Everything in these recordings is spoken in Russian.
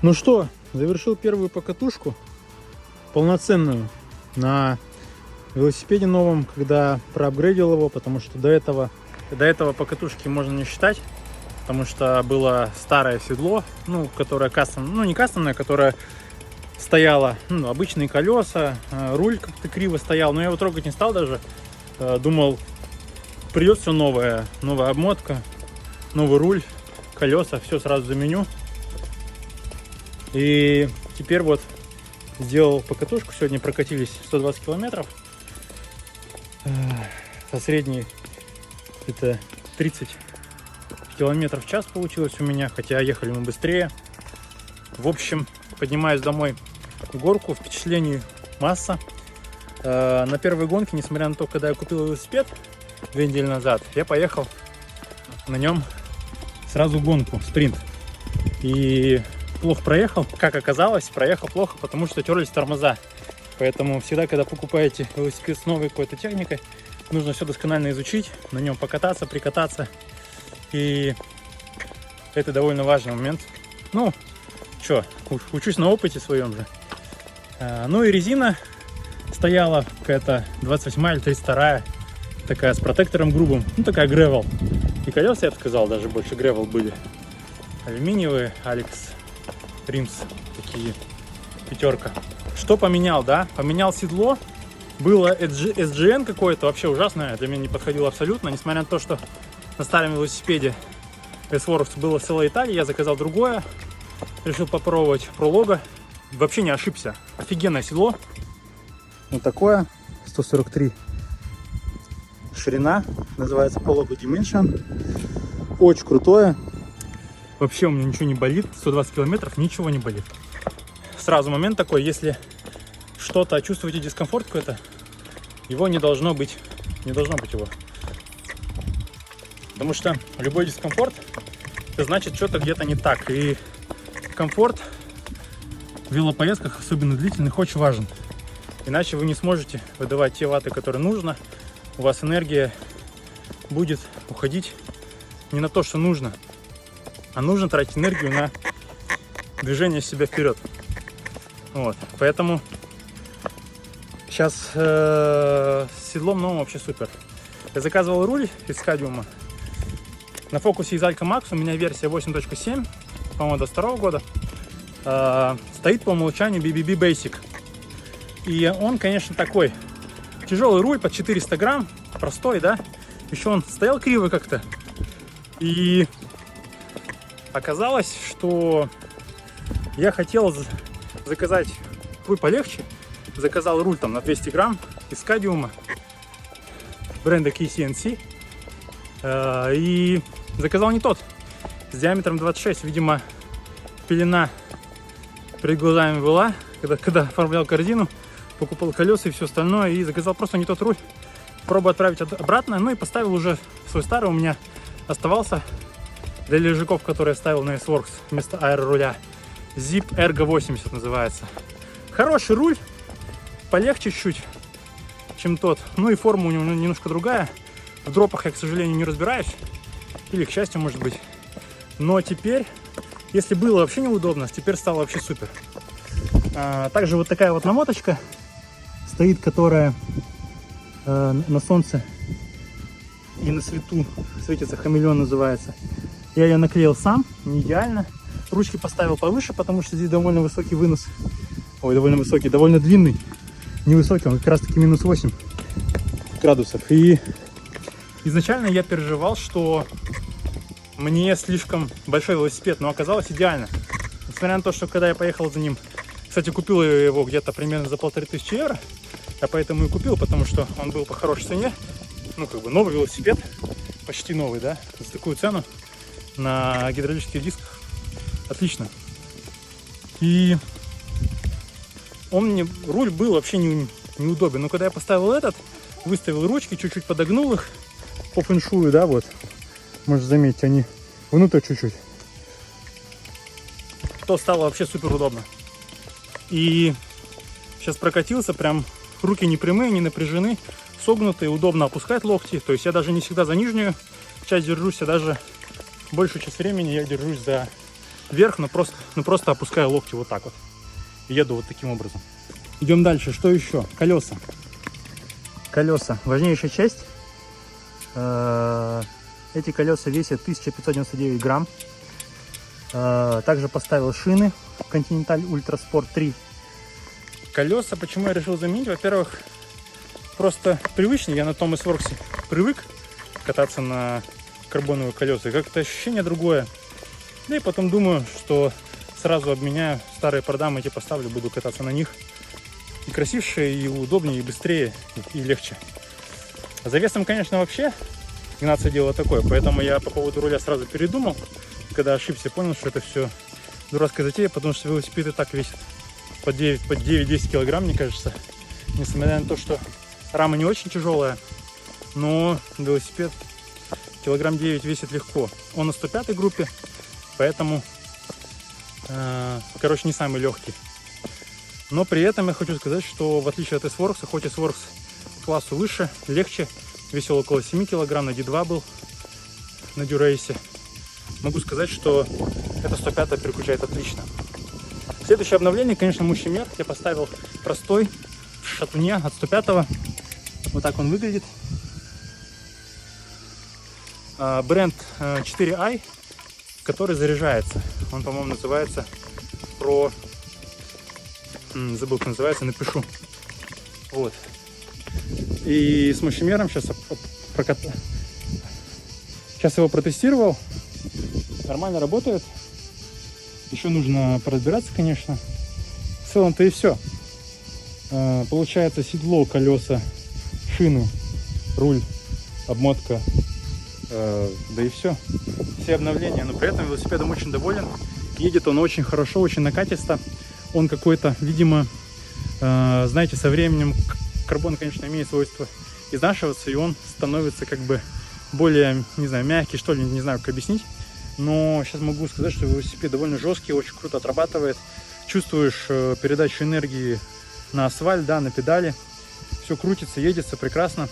Ну что, завершил первую покатушку, полноценную, на велосипеде новом, когда проапгрейдил его, потому что до этого покатушки можно не считать, потому что было старое седло, ну, которое не кастомное, которое стояло, обычные колеса, руль как-то криво стоял, но я его трогать не стал даже, думал, придет все новое, новая обмотка, новый руль, колеса, все сразу заменю. И теперь вот сделал покатушку, сегодня прокатились 120 километров, со средней это 30 километров в час получилось у меня, хотя ехали мы быстрее. В общем, поднимаюсь домой в горку, впечатлений масса. На первой гонке, несмотря на то, когда я купил велосипед 2 недели назад, я поехал на нем сразу гонку, спринт. И плохо проехал, как оказалось, проехал плохо, потому что терлись тормоза. Поэтому всегда, когда покупаете велосипед с новой какой-то техникой, нужно все досконально изучить, на нем покататься, прикататься. И это довольно важный момент. Ну, что, учусь на опыте своем же. Ну и резина стояла какая-то 28 или 32, такая с протектором грубым, ну такая гревел. И колеса, я бы сказал, даже больше гревел были. Алюминиевые, Алекс Римс, такие, 5. Что поменял, да? Поменял седло. Было SGN какое-то, вообще ужасное, для меня не подходило абсолютно. Несмотря на то, что на старом велосипеде S-Works было целая Италия, я заказал другое. Решил попробовать Prologo. Вообще не ошибся. Офигенное седло. Вот такое, 143 ширина, называется Prologo Dimension. Очень крутое. Вообще у меня ничего не болит, 120 километров, ничего не болит. Сразу момент такой, если что-то чувствуете дискомфорт какой-то, его не должно быть его. Потому что любой дискомфорт, это значит что-то где-то не так. И комфорт в велопоездках, особенно длительных, очень важен. Иначе вы не сможете выдавать те ваты, которые нужно. У вас энергия будет уходить не на то, что нужно, а нужно тратить энергию на движение себя вперед. Вот, поэтому сейчас с седлом новым вообще супер. Я заказывал руль из Кадиума. На фокусе из Alka Max у меня версия 8.7, по-моему, до 2 года. Стоит по умолчанию BBB Basic. И он, конечно, такой тяжелый руль под 400 грамм, простой, да. Еще он стоял криво как-то. И оказалось, что я хотел заказать руль полегче. Заказал руль там на 200 грамм из Кадиума бренда KCNC. И заказал не тот. С диаметром 26. Видимо, пелена перед глазами была, когда оформлял корзину, покупал колеса и все остальное. И заказал просто не тот руль. Пробую отправить обратно. Ну и поставил уже свой старый. У меня оставался для лежаков, который я ставил на S-Works вместо аэроруля. Zip Ergo 80 называется. Хороший руль, полегче чуть, чем тот. Ну и форма у него немножко другая. В дропах я, к сожалению, не разбираюсь. Или, к счастью, может быть. Но теперь, если было вообще неудобно, теперь стало вообще супер. Также вот такая вот намоточка стоит, которая на солнце и на свету светится, хамелеон называется. Я ее наклеил сам, не идеально. Ручки поставил повыше, потому что здесь довольно высокий вынос. Ой, довольно высокий, довольно длинный. Невысокий, он как раз таки минус 8 градусов. И изначально я переживал, что мне слишком большой велосипед, но оказалось идеально. Несмотря на то, что когда я поехал за ним, кстати, купил его где-то примерно за 1500 евро. Я поэтому и купил, потому что он был по хорошей цене. Ну, как бы новый велосипед, почти новый, да, за такую цену на гидравлических дисках. Отлично. И руль был вообще неудобен. Но когда я поставил этот, выставил ручки, чуть-чуть подогнул их по фэншую, да, вот. Можешь заметить, они внутрь чуть-чуть. То стало вообще супер удобно. И сейчас прокатился, прям руки не прямые, не напряжены, согнутые, удобно опускать локти. То есть я даже не всегда за нижнюю часть держусь, а даже большую часть времени я держусь за вверх, но просто опускаю локти вот так вот. И еду вот таким образом. Идем дальше. Что еще? Колеса. Колеса. Важнейшая часть. Эти колеса весят 1599 грамм. Также поставил шины Continental Ultra Sport 3. Колеса, почему я решил заменить? Во-первых, просто привычный. Я на Thomas Works привык кататься на карбоновых колесах. Как-то ощущение другое. Да и потом думаю, что сразу обменяю, старые продам, эти поставлю, буду кататься на них. И красивше, и удобнее, и быстрее, и легче. А за весом, конечно, вообще гнаться дело такое. Поэтому я по поводу руля сразу передумал. Когда ошибся, понял, что это все дурацкая затея, потому что велосипед и так весит по 9-10 килограмм, мне кажется. Несмотря на то, что рама не очень тяжелая, но велосипед килограмм 9 весит легко. Он на 105 группе, поэтому, короче, не самый легкий. Но при этом я хочу сказать, что в отличие от S-Works, хоть S-Works классу выше, легче, весил около 7 килограмм, на D2 был на дюрейсе. Могу сказать, что это 105 переключает отлично. Следующее обновление, конечно, мощемер. Я поставил простой в шатуне от 105-го. Вот так он выглядит. Бренд 4i, который заряжается. Он, по-моему, называется Pro... Забыл, как называется, напишу. Вот. И с мощемером сейчас его протестировал. Нормально работает. Еще нужно поразбираться, конечно. В целом-то и все. Получается седло, колеса, шины, руль, обмотка. Да и все. Все обновления. Но при этом велосипедом очень доволен. Едет он очень хорошо, очень накатисто. Он какой-то, видимо, знаете, со временем карбон, конечно, имеет свойство изнашиваться, и он становится как бы более, не знаю, мягкий, что ли, не знаю, как объяснить. Но сейчас могу сказать, что велосипед довольно жесткий, очень круто отрабатывает. Чувствуешь передачу энергии на асфальт, да, на педали. Все крутится, едется прекрасно.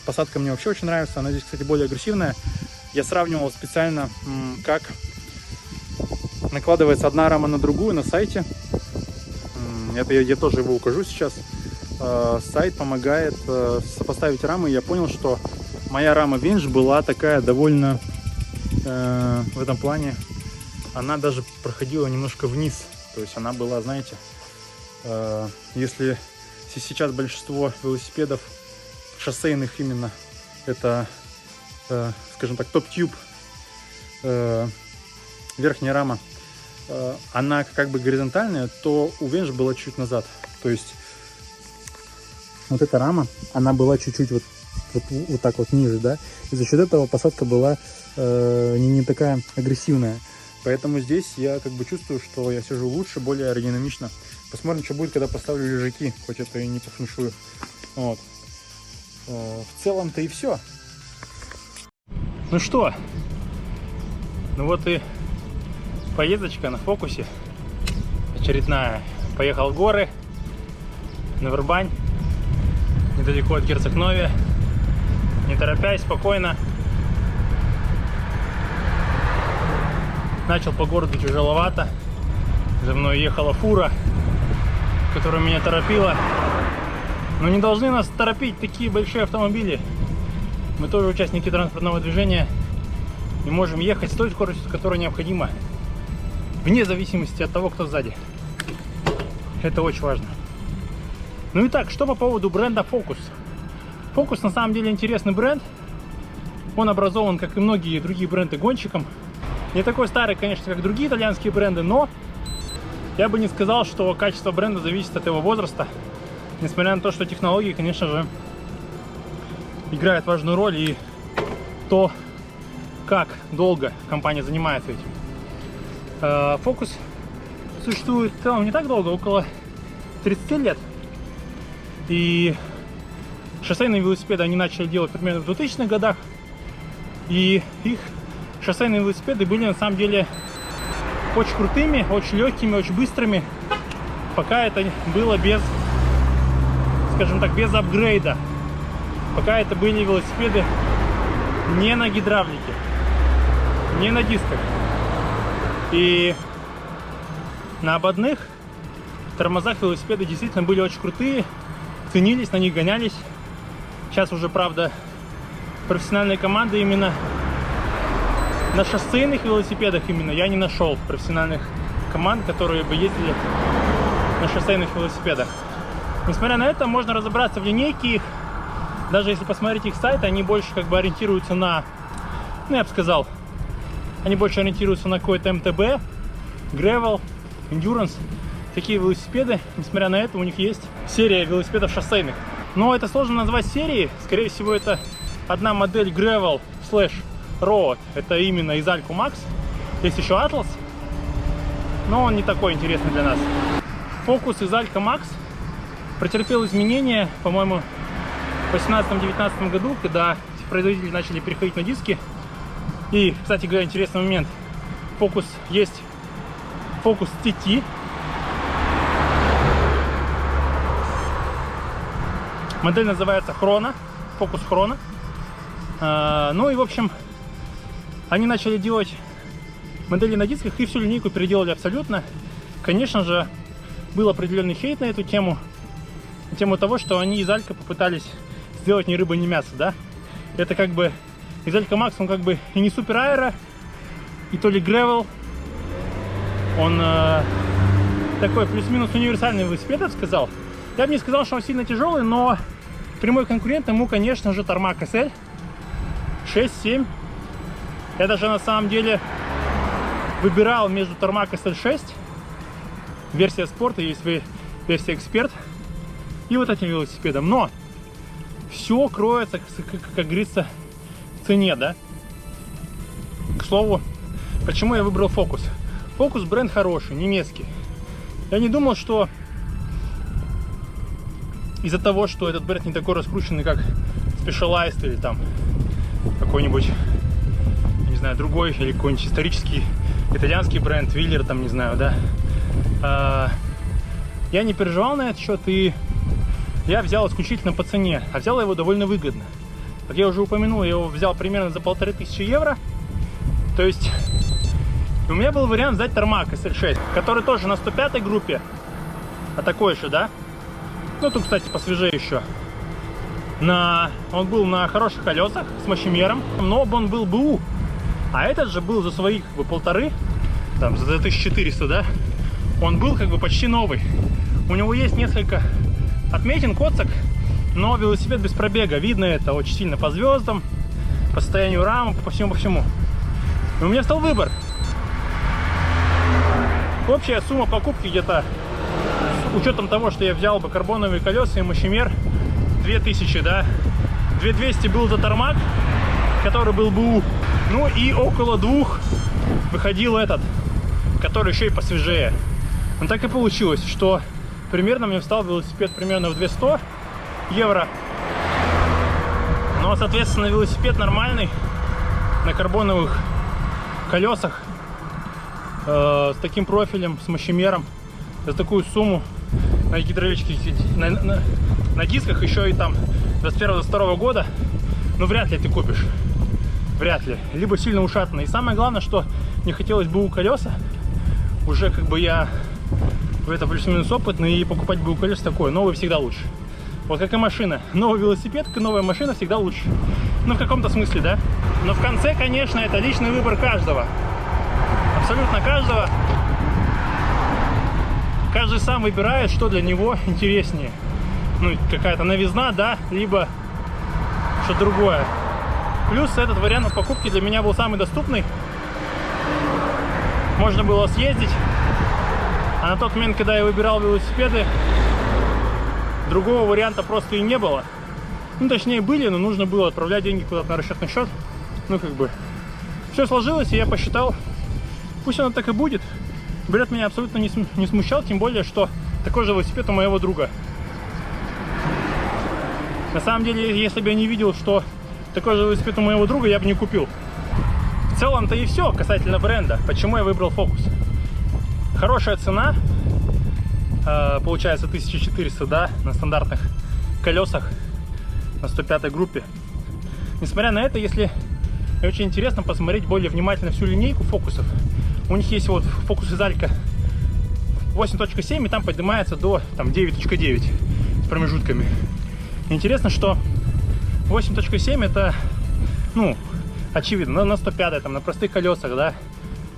Посадка мне вообще очень нравится. Она здесь, кстати, более агрессивная. Я сравнивал специально, как накладывается одна рама на другую на сайте. Это я тоже его укажу сейчас. Сайт помогает сопоставить рамы. Я понял, что моя рама Винж была такая довольно... в этом плане она даже проходила немножко вниз. То есть она была, знаете, если сейчас большинство велосипедов шоссейных именно это, скажем так, топ-тюб, верхняя рама, она как бы горизонтальная, то у Венж была чуть назад. То есть вот эта рама, она была чуть-чуть вот так вот ниже, да, и за счет этого посадка была не такая агрессивная. Поэтому здесь я как бы чувствую, что я сижу лучше, более аэродинамично. Посмотрим, что будет, когда поставлю лежаки, хоть это и не по фэншую. Вот. В целом-то и все. Ну что, ну вот и поездочка на фокусе очередная. Поехал в горы, на Вербань, недалеко от Герцогнове, не торопясь, спокойно. Начал по городу тяжеловато. За мной ехала фура, которая меня торопила. Но не должны нас торопить такие большие автомобили. Мы тоже участники транспортного движения и можем ехать с той скоростью, которая необходима, вне зависимости от того, кто сзади. Это очень важно. Ну и так, что по поводу бренда Focus. Focus на самом деле интересный бренд. Он образован, как и многие другие бренды, гонщиком. Не такой старый, конечно, как другие итальянские бренды, но я бы не сказал, что качество бренда зависит от его возраста. Несмотря на то, что технологии, конечно же, играют важную роль, и то, как долго компания занимается этим. Focus существует в целом не так долго, около 30 лет. И шоссейные велосипеды они начали делать примерно в 2000-х годах. И их шоссейные велосипеды были на самом деле очень крутыми, очень легкими, очень быстрыми, пока это было без, скажем так, без апгрейда. Пока это были велосипеды не на гидравлике, не на дисках. И на ободных тормозах велосипеды действительно были очень крутые, ценились, на них гонялись. Сейчас уже, правда, профессиональные команды именно на шоссейных велосипедах именно я не нашел профессиональных команд, которые бы ездили на шоссейных велосипедах. Несмотря на это, можно разобраться в линейке их. Даже если посмотреть их сайт, они больше как бы ориентируются на, ну я бы сказал, они больше ориентируются на какой-то МТБ, Gravel, Endurance, такие велосипеды. Несмотря на это, у них есть серия велосипедов шоссейных. Но это сложно назвать серией. Скорее всего, это одна модель Gravel / Road. Это именно из Alco Max. Есть еще Atlas, но он не такой интересный для нас. Focus из Alco Max претерпел изменения, по-моему, в 2018-2019 году, когда производители начали переходить на диски. И, кстати говоря, интересный момент. Focus есть Focus TT. Модель называется Chrono, Focus Chrono. Ну и, в общем, они начали делать модели на дисках и всю линейку переделали абсолютно. Конечно же, был определенный хейт на эту тему. На тему того, что они из Алька попытались сделать ни рыба, ни мясо, да? Это как бы из Alco Max, он как бы и не супер аэро, и то ли Gravel. Он такой плюс-минус универсальный велосипед, я бы сказал. Я бы не сказал, что он сильно тяжелый, но прямой конкурент ему, конечно же, Tarmac SL 6-7. Я даже на самом деле выбирал между Tarmac SL6, версия спорта, есть версия эксперт, и вот этим велосипедом. Но все кроется, как говорится, в цене, да? К слову, почему я выбрал Focus? Focus бренд хороший, немецкий. Я не думал, что из-за того, что этот бренд не такой раскрученный, как Specialized или там какой-нибудь, не знаю, другой, или какой-нибудь исторический итальянский бренд, Willer, там, не знаю, да. Я не переживал на этот счет, и я взял исключительно по цене, а взял его довольно выгодно. Как я уже упомянул, я его взял примерно за 1500 евро. То есть у меня был вариант взять Tarmac SL6, который тоже на 105-й группе, а такой же, да? Ну, тут, кстати, посвежее еще. Он был на хороших колесах с мощемером, но он был БУ. А этот же был за своих как бы, 1500, там, за 1400, да? Он был как бы почти новый. У него есть несколько отметин, коцок, но велосипед без пробега. Видно это очень сильно по звездам, по состоянию рамы, по всему. И у меня стал выбор. Общая сумма покупки где-то, с учетом того, что я взял бы карбоновые колеса и мощемер, 2000, да. 2200 был за Tarmac, который был БУ. Ну и около 2 выходил этот, который еще и посвежее. Но так и получилось, что примерно мне встал велосипед примерно в 200 евро. Но, соответственно, велосипед нормальный, на карбоновых колесах, с таким профилем, с мощемером, за такую сумму на гидравлических, на дисках, еще и там 21-22 года, ну вряд ли ты купишь. Вряд ли. Либо сильно ушатанный. И самое главное, что не хотелось БУ колеса. Уже как бы я в это плюс-минус опытный, и покупать БУ колеса такое. Новый всегда лучше. Вот как и машина. Новый велосипед, новая машина всегда лучше. Ну, в каком-то смысле, да? Но в конце, конечно, это личный выбор каждого. Абсолютно каждого. Каждый сам выбирает, что для него интереснее. Ну, какая-то новизна, да, либо что-то другое. Плюс этот вариант покупки для меня был самый доступный. Можно было съездить. А на тот момент, когда я выбирал велосипеды, другого варианта просто и не было. Ну, точнее, были, но нужно было отправлять деньги куда-то на расчетный счет. Ну, как бы, все сложилось, и я посчитал, пусть оно так и будет. Бренд меня абсолютно не смущал, тем более, что такой же велосипед у моего друга. На самом деле, если бы я не видел, что такой же велосипед у моего друга, я бы не купил. В целом-то и все касательно бренда. Почему я выбрал Focus? Хорошая цена, получается 1400, да, на стандартных колесах, на 105 группе. Несмотря на это, если очень интересно посмотреть более внимательно всю линейку фокусов, у них есть вот Focus из Alco 8.7 и там поднимается до 9.9 с промежутками. Интересно, что 8.7 это, ну, очевидно, на 105, там, на простых колесах, да,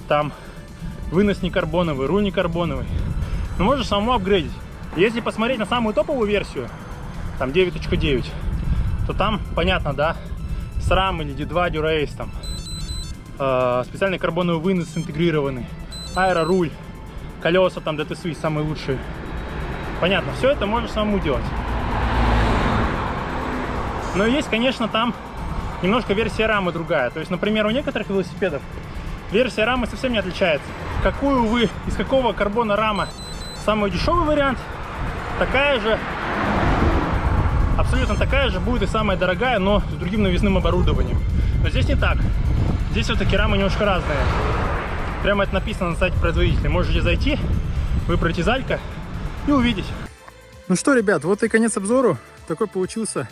там вынос не карбоновый, руль не карбоновый. Но можно самому апгрейдить. Если посмотреть на самую топовую версию, там 9.9, то там, понятно, да, SRAM или D2 Dura-Ace, там, специальный карбоновый вынос интегрированный, аэроруль, колеса там DT Swiss самые лучшие. Понятно, все это можно самому делать. Но есть, конечно, там немножко версия рамы другая. То есть, например, у некоторых велосипедов версия рамы совсем не отличается. Какую вы, из какого карбона рама самый дешевый вариант, такая же, абсолютно такая же будет и самая дорогая, но с другим навесным оборудованием. Но здесь не так. Здесь все-таки рамы немножко разные. Прямо это написано на сайте производителя. Можете зайти, выбрать из Алька и увидеть. Ну что, ребят, вот и конец обзору. Такой получился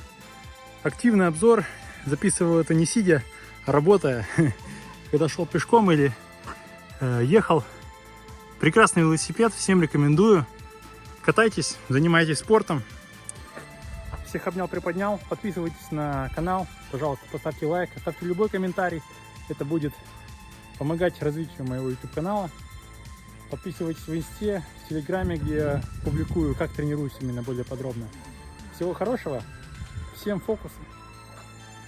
активный обзор. Записывал это не сидя, а работая. Когда шел пешком или ехал. Прекрасный велосипед, всем рекомендую. Катайтесь, занимайтесь спортом. Всех обнял, приподнял. Подписывайтесь на канал. Пожалуйста, поставьте лайк, оставьте любой комментарий. Это будет помогать развитию моего YouTube канала. Подписывайтесь в Инсте, в Телеграме, где я публикую, как тренируюсь именно более подробно. Всего хорошего. Всем фокуса.